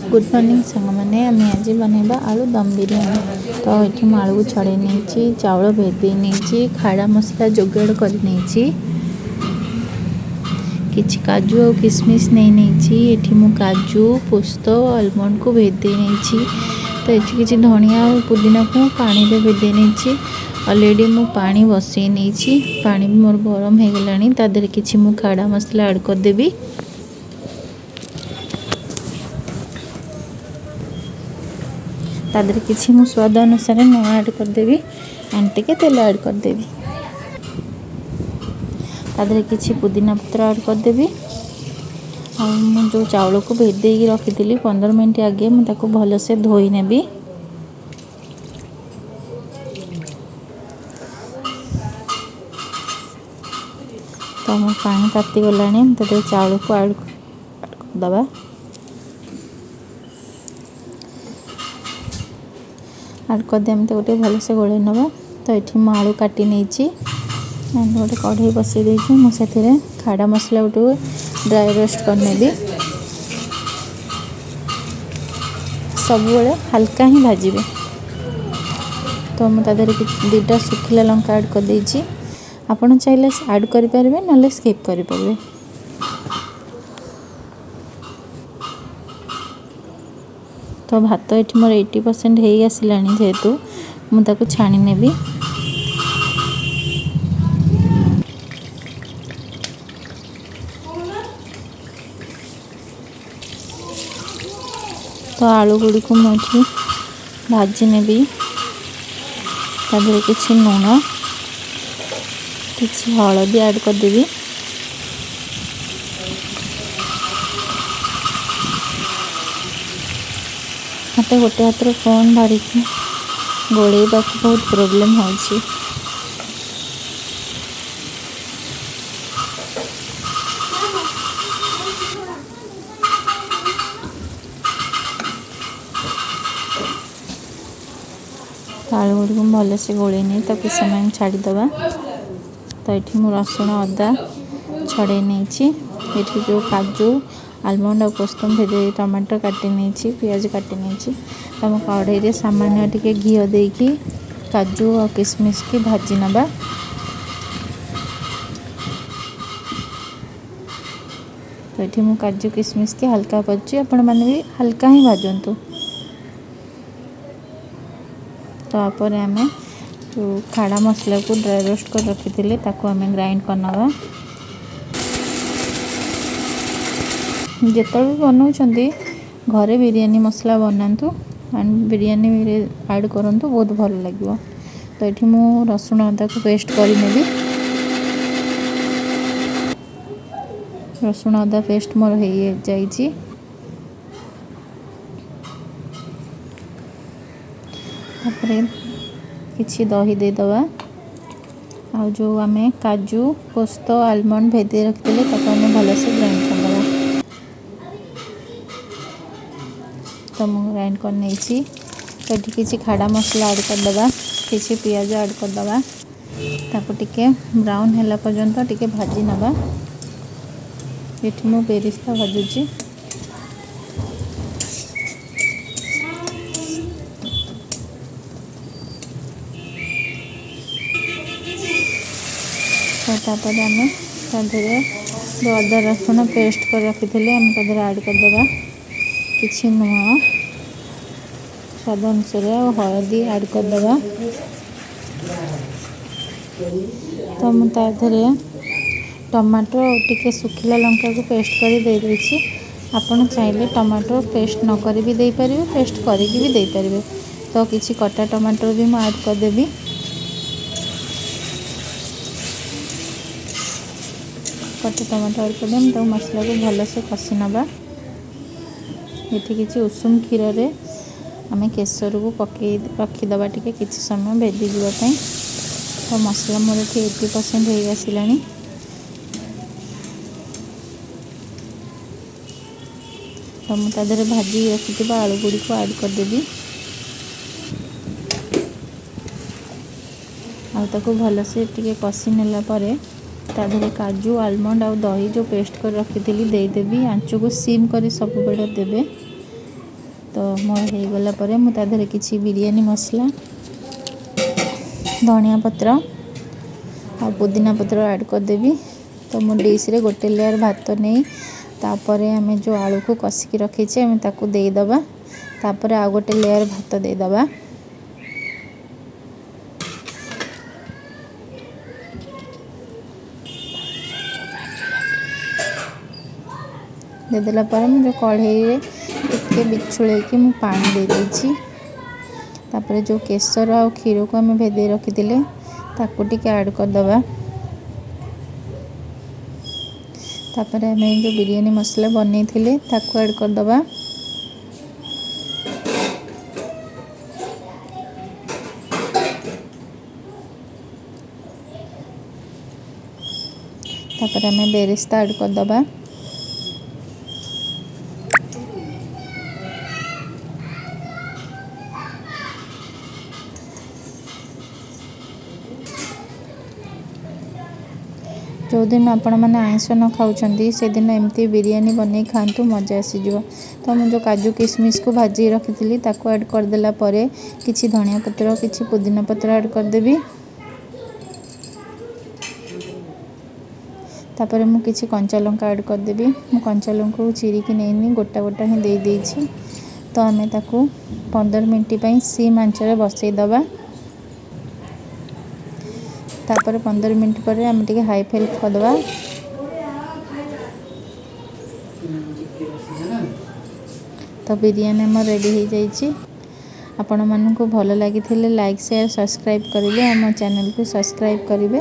Good morning सांग मैंने आम आज बनवा आलू दम बिरयानी। तो ये मुझे आलू को छड़े नहीं चाउल भेदे नहीं खाड़ा मसला जोगाड़ कर किछि काजू और किशमिश नहीं मु काजू पोस्त आलमंड को भेदे नहीं। तो ये किसी धनिया और पुदीना को पानी में भेदे नहीं। ऑलरेडी मु पानी बसई नहीं पानी भी मोर गरम हो गलानी तादर किछि मु खाड़ा मसला ऐड कर देबी। तादर किछि मु स्वाद अनुसार लुण ऐड करदेवी एंड टिके तेल ऐड करदेवी। तादर किछि पुदीना पत्र ऐड करदेवी। और मु जो चाउल को भेदे रखी 15 मिनट आगे मुझे भलसे धोई नेबी। तो मो पानी ताती गलानी तो चाउल को ऐड करदबा। ऐड कर दे गोटे भलसे गोल नवा। तो ये मु आलू काटी नहीं गोटे कढ़ई बसई देती मुझे खाड़ा मसला गोटे ड्राई रोस्ट करनेबी। सब हल्का ही भाजबे। तो मुझे दुटा सुखिला लंका ऐड कर देछि। आपण चाहिए ऐड करें ना स्किप करें। तो भात ये मोर 80% हो आसलानी जेहेतु मुझे छाणी नेबी। तो आलू गुड़ी को मुझे भाजी नेबी। तादर किछि लुण किछि हलदी ऐड कर देबी। मत गोटे हाथ फोन धरिकी गोड़ेबा बहुत प्रोब्लेम होछि। आलू गुड़ी को भलसे गोले नहीं तो किस समय छाड़ीदबा। तो ये मु रसुण अदा छड़े नहीं जो काजू आलमंड और पोस्त भेदे टमाटर काटी नहीं पियाज काटी नहीं। तो मैं कढ़ई सामान्य टिके घी देकी काजू और किशमिश की भाजी नबा। तो ये मु काजू किशमिश की हल्का भाजी आपण मैंने भी हल्का ही भाजतु। तो आपर आम जो खाड़ा मसला को ड्राई रोस्ट कर रखी थे आम ग्राइंड करनवा। जिते भी बनाऊँच घरे बिरयानी मसला बनातु एंड बिरयानी ऐड करूँ बहुत भल लगे। तो ये मु रसुण अदा को पेस्ट करनेबी। रसुण अदा पेस्ट मोर हो जाइए। किछि दही दे दवा। आ जो आम काजू पोस्त आलमंड भेदे रखते आम भलसे ग्राइंड करदे। तो मुझे ग्राइंड कर नहीं। तो ये किसी खाड़ा मसला ऐड करदे किसी पियाज ऐड करदे ताको टिके ब्राउन होला पर्यंत टिके भाजी नवा। ये मु बेरिस्ता भाजुची। तापर आम तादे जो अदा रसुण पेस्ट कर रखी आम तादे ऐड करदे किछि लुण स्वाद अनुसार और हलदी ऐड करदे। तो मुझे टमाटो टिके सुखिला लंका को पेस्ट कर दे देछि। आपण चाहिए टमाटो पेस्ट न करी भी दे पारे पेस्ट करी भी दे पारे। तो किछि कटा टमाटो भी मैं ऐड करदेवी। कटा टमाटो ऐड कर तो मसला को भलसे कषि नवा। ये किसी उषुम क्षीर रे आम केसर को पकई रखीदबा टिके किसी समय भेदी जावाई। तो मसला मोर 80% हो आसलानी। तो मुझे भाजी रखी आलू गुड़ी को ऐड करदेवी। आको भलसे टिके कषि नेला परे तादे काजू आलमंड और दही जो पेस्ट कर रखी देदेवी। आंच को सिम कर सब बेले देवे तो मोर हो गला पर मु ता देहरे किछि बिरयानी मसला धनिया पत्र आ पुदीना पत्र ऐड कर देबी। तो मु डिश रे गोटे लेयर भात नहीं तापर आम जो आलू को कषिकी रखीचे आम ताकू देदबा तापर आ गोटे लेयर भात देदबा। देदेला पर जो कढ़ाई रे टिके बिछुड़े कि मु पानी दे देछि तापर जो केसर आ क्षीर को आम भेदे रखी ताकू टिके ऐड कर दबा। तापर आम जो बिरयानी मसला बनै थिले ताकू ऐड कर दबा। तापर आम बेरेस्ता ऐड कर दबा। जो दिन आपण मैंने आइंस न खाऊँ से दिन एमती बिरयानी बनै खातु मजा आसीज। तो मुझे काजू किशमिश को भाजी रखी थी ताको ऐड करदेला किछि धनिया पत्र किछि पुदीना पत्र ऐड करदेवी। तापर मु किछि कंचा लंका ऐड करदेवी। मु कंचा लंका को चिरिकी नहीं गोटा गोटा ही दे देछि। तो आम ताकू 15 मिनट सिम आंच रे बसई दबा। तापर 15 मिनट पर आम टिके हाई फ्लेम करदबा। तो बिरयानी आम रेडी हो जाइए। आपण मानू भल लगी लाइक शेयर सब्सक्राइब करेंगे आम चैनल को सब्सक्राइब करेंगे।